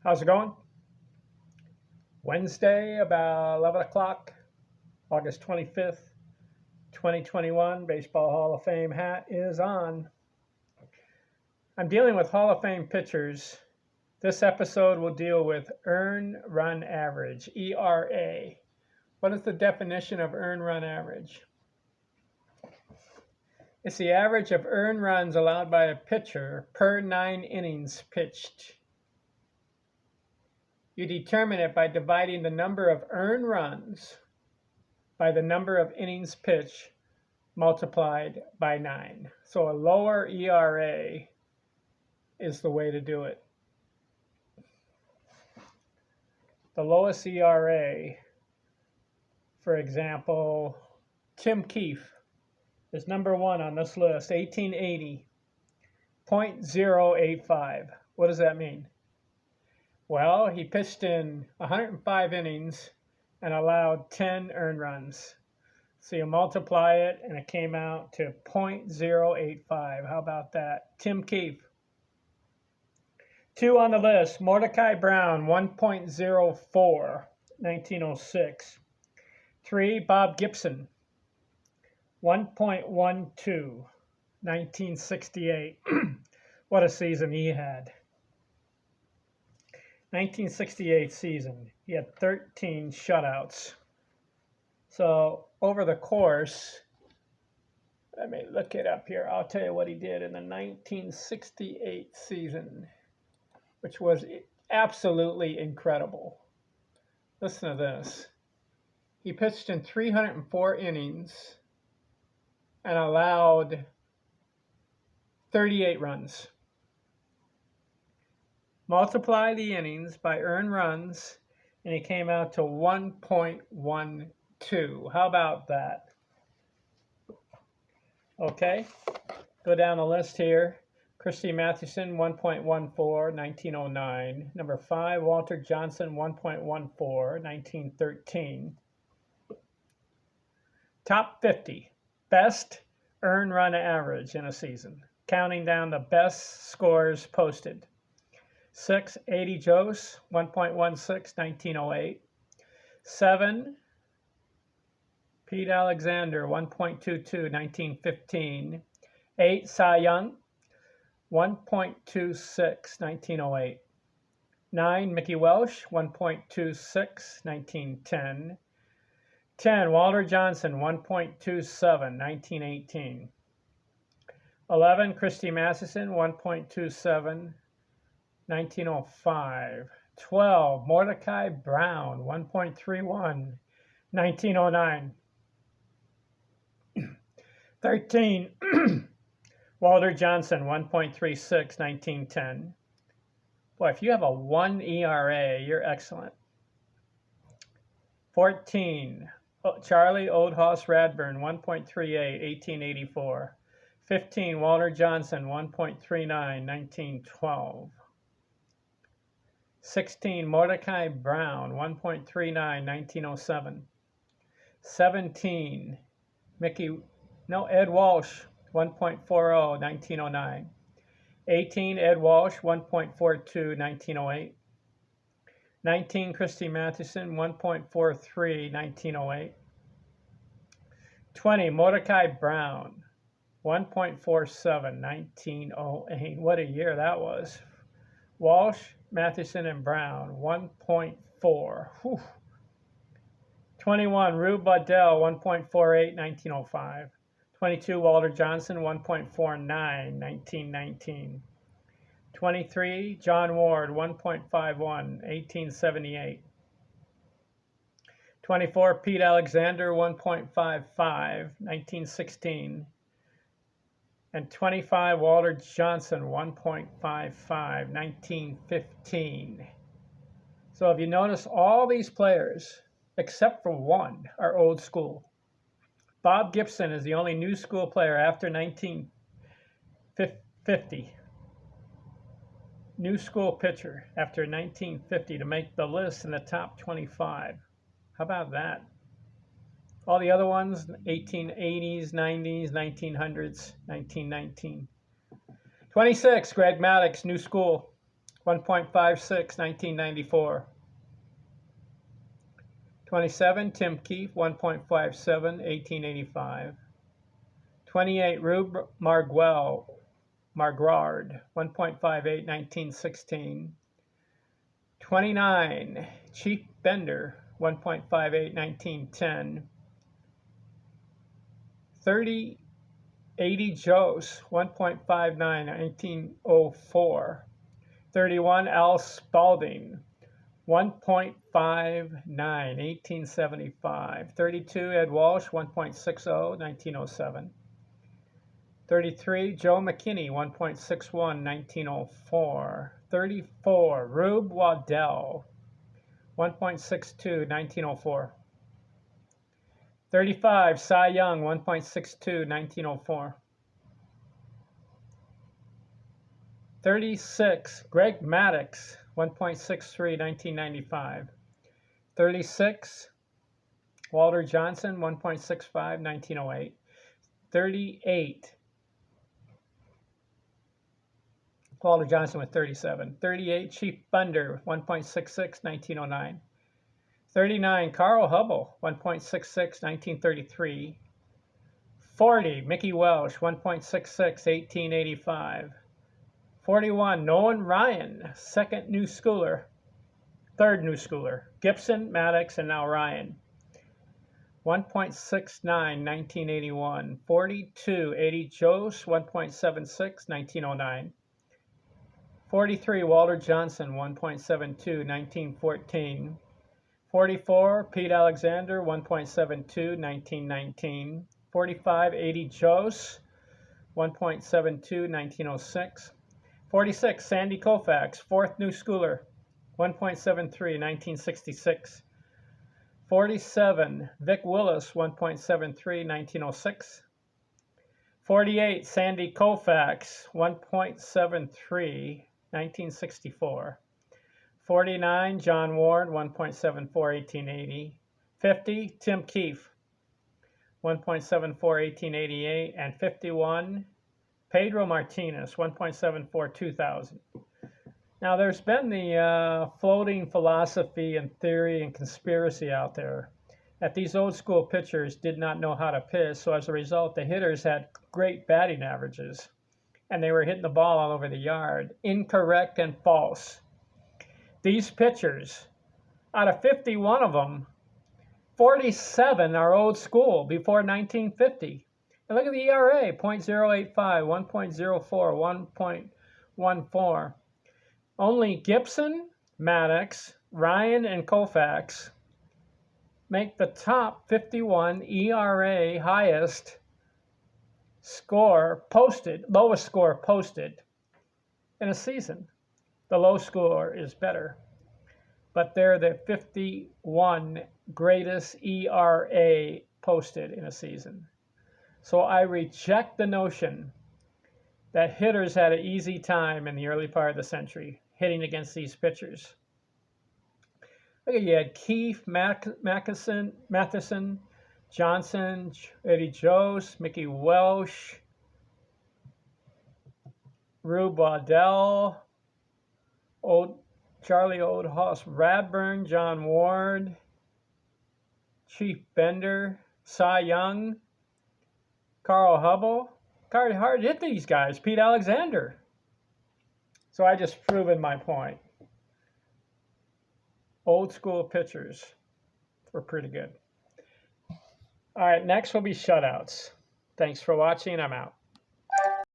How's it going? Wednesday, about 11 o'clock, August 25th, 2021. Baseball Hall of Fame hat is on. I'm dealing with Hall of Fame pitchers. This episode will deal with earned run average, ERA. What is the definition of earned run average? It's the average of earned runs allowed by a pitcher per 9 innings pitched. You determine it by dividing the number of earned runs by the number of innings pitched multiplied by 9. So a lower ERA is the way to do it. The lowest ERA, for example, Tim Keefe is number 1 on this list, 1880, 0.085. What does that mean? Well, he pitched in 105 innings and allowed 10 earned runs. So you multiply it and it came out to 0.085. How about that? Tim Keefe. 2 on the list, Mordecai Brown, 1.04, 1906. 3, Bob Gibson, 1.12, 1968. What a season he had. 1968 season, he had 13 shutouts. So over the course, let me look it up here. I'll tell you what he did in the 1968 season, which was absolutely incredible. Listen to this. He pitched in 304 innings and allowed 38 runs. Multiply the innings by earned runs, and it came out to 1.12. How about that? Okay, go down the list here. Christy Mathewson, 1.14, 1909. Number 5, Walter Johnson, 1.14, 1913. Top 50, best earned run average in a season, counting down the best scores posted. 6, 80 Jose, 1.16, 1908. 7, Pete Alexander, 1.22, 1915. 8, Cy Young, 1.26, 1908. 9, Mickey Welsh, 1.26, 1910. 10, Walter Johnson, 1.27, 1918. 11, Christy Mathewson, 1.27, 1905. 12, Mordecai Brown, 1.31, 1909. 13, Walter Johnson, 1.36, 1910. Boy, if you have a 1 ERA, you're excellent. 14, Charlie Oldhouse Radburn, 1.38, 1884. 15, Walter Johnson, 1.39, 1912. 16, Mordecai Brown, 1.39, 1907. 17, Ed Walsh, 1.40, 1909. 18, Ed Walsh, 1.42, 1908. 19, Christy Mathewson, 1.43, 1908. 20, Mordecai Brown, 1.47, 1908. What a year that was. Walsh, Mathewson, and Brown, 1.4. Whew. 21, Rube Waddell, 1.48, 1905. 22, Walter Johnson, 1.49, 1919. 23, John Ward, 1.51, 1878. 24, Pete Alexander, 1.55, 1916. And 25, Walter Johnson, 1.55, 1915. So if you notice, all these players, except for one, are old school. Bob Gibson is the only new school player after 1950. New school pitcher after 1950 to make the list in the top 25. How about that? All the other ones, 1880s, 90s, 1900s, 1919. 26, Greg Maddux, new school. 1.56, 1994. 27, Tim Keefe, 1.57, 1885. 28, Rube Margrard, 1.58, 1916. 29, Chief Bender, 1.58, 1910. 30, 80 Jose, 1.59, 1904. 31, Al Spalding, 1.59, 1875. 32, Ed Walsh, 1.60, 1907. 33, Joe McKinney, 1.61, 1904. 34, Rube Waddell, 1.62, 1904. 35, Cy Young, 1.62, 1904. 36, Greg Maddux, 1.63, 1995. 36, Walter Johnson, 1.65, 1908. 38, Walter Johnson with 37. 38, Chief Bender, 1.66, 1909. 39, Carl Hubble, 1.66, 1933. 40, Mickey Welsh, 1.66, 1885. 41, Nolan Ryan, third new schooler. Gibson, Maddux, and now Ryan. 1.69, 1981. 42, 80 Jose, 1.76, 1909. 43, Walter Johnson, 1.72, 1914. 44, Pete Alexander, 1.72, 1919. 45, 80 Jose, 1.72, 1906. 46, Sandy Koufax, fourth new schooler, 1.73, 1966. 47, Vic Willis, 1.73, 1906. 48, Sandy Koufax, 1.73, 1964. 49, John Ward, 1.74, 1880. 50, Tim Keefe, 1.74, 1888. And 51, Pedro Martinez, 1.74, 2000. Now, there's been the floating philosophy and theory and conspiracy out there that these old school pitchers did not know how to pitch, so as a result, the hitters had great batting averages, and they were hitting the ball all over the yard. Incorrect and false. These pitchers, out of 51 of them, 47 are old school, before 1950. And look at the ERA, 0.085, 1.04, 1.14. Only Gibson, Maddux, Ryan, and Koufax make the top 51 ERA highest score posted, lowest score posted in a season. The low score is better, but they're the 51 greatest ERA posted in a season. So I reject the notion that hitters had an easy time in the early part of the century hitting against these pitchers. Look at, you had Keefe, Matheson, Johnson, Eddie Jose, Mickey Welsh, Rube Waddell, Charlie Oldhouse Radburn, John Ward, Chief Bender, Cy Young, Carl Hubble. Hard hit these guys, Pete Alexander. So I just proven my point. Old school pitchers were pretty good. All right, next will be shutouts. Thanks for watching. I'm out.